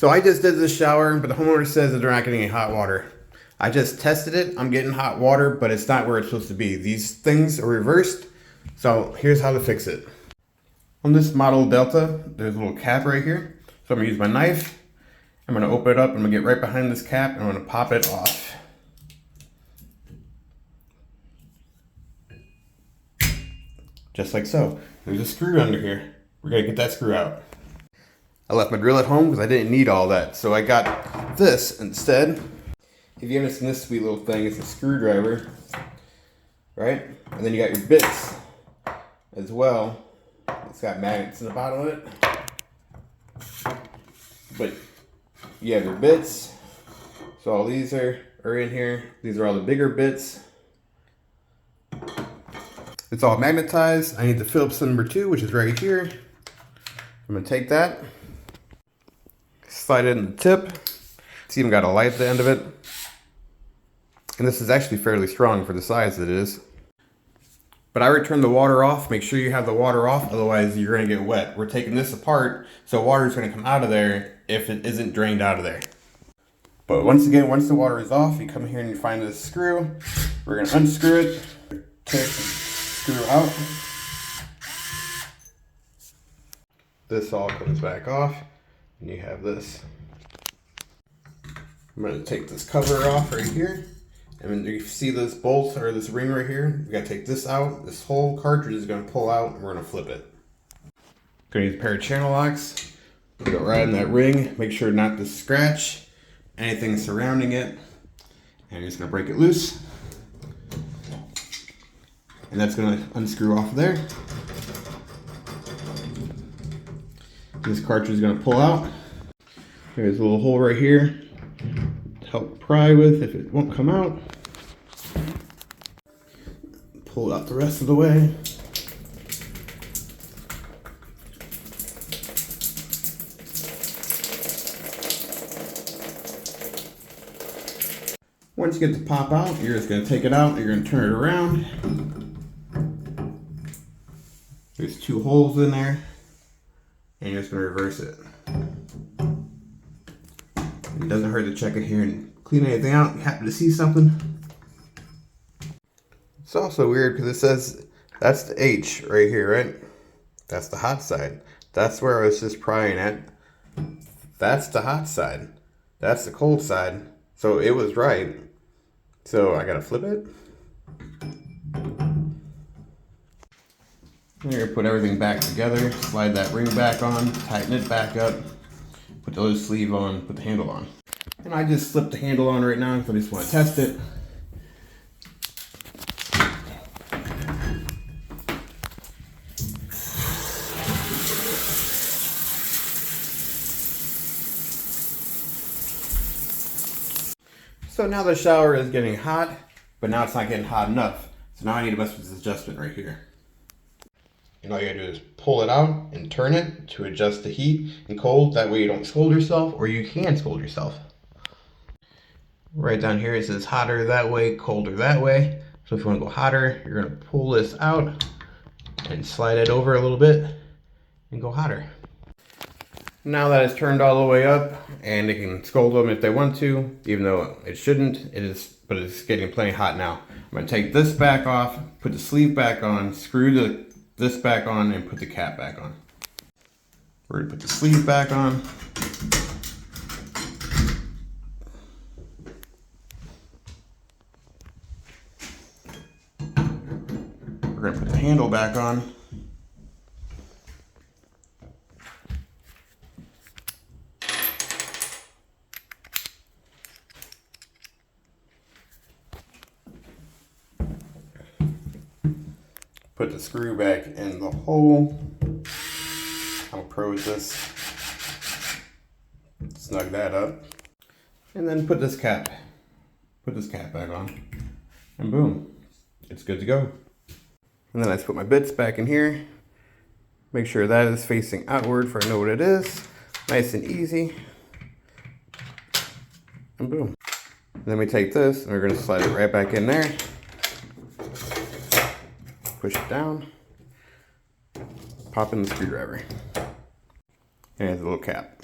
So I just did this shower, but the homeowner says that they're not getting any hot water. I just tested it. I'm getting hot water, but it's not where it's supposed to be. These things are reversed. So here's how to fix it. On this model Delta, there's a little cap right here. So I'm gonna use my knife. I'm gonna open it up. I'm gonna get right behind this cap and I'm gonna pop it off. Just like so. There's a screw under here. We're gonna get that screw out. I left my drill at home because I didn't need all that. So I got this instead. If you haven't seen this sweet little thing, it's a screwdriver, right? And then you got your bits as well. It's got magnets in the bottom of it. But you have your bits. So all these are in here. These are all the bigger bits. It's all magnetized. I need the Phillips number 2, which is right here. I'm gonna take that, slide it in the tip. It's even got a light at the end of it. And this is actually fairly strong for the size that it is. But I would turn the water off. Make sure you have the water off, otherwise you're gonna get wet. We're taking this apart, so water is gonna come out of there if it isn't drained out of there. But once again, once the water is off, you come here and you find this screw. We're gonna unscrew it, take the screw out. This all comes back off, and you have this. I'm gonna take this cover off right here. And then you see this bolt or this ring right here, we gotta take this out. This whole cartridge is gonna pull out and we're gonna flip it. Gonna use a pair of channel locks. Go right in that ring, make sure not to scratch anything surrounding it. And you're just gonna break it loose. And that's gonna unscrew off there. This cartridge is gonna pull out. There's a little hole right here to help pry with if it won't come out. Pull it out the rest of the way. Once you get the pop out, you're just gonna take it out, you're gonna turn it around. There's 2 holes in there, and you're just gonna reverse it. It doesn't hurt to check it here and clean anything out. You happen to see something. It's also weird because it says that's the H right here, right? That's the hot side. That's where I was just prying at. That's the hot side. That's the cold side. So it was right. So I gotta flip it. I'm gonna put everything back together, slide that ring back on, tighten it back up, put the other sleeve on, put the handle on. And I just slipped the handle on right now because I just want to test it. So now the shower is getting hot, but now it's not getting hot enough. So now I need to mess with this adjustment right here. And all you gotta do is pull it out and turn it to adjust the heat and cold. That way you don't scald yourself, or you can scald yourself. Right down here it says hotter that way, colder that way. So if you want to go hotter, you're gonna pull this out and slide it over a little bit and go hotter. Now that it's turned all the way up, and it can scald them if they want to, even though it shouldn't, but it's getting plenty hot now. I'm gonna take this back off, put the sleeve back on, screw this back on, and put the cap back on. We're gonna put the sleeve back on. We're gonna put the handle back on. Put the screw back in the hole. How pro is this? Snug that up. And then put this cap back on. And boom, it's good to go. And then I just put my bits back in here. Make sure that is facing outward for I know what it is. Nice and easy. And boom. And then we take this and we're gonna slide it right back in there. Push it down, pop in the screwdriver, and it's a little cap.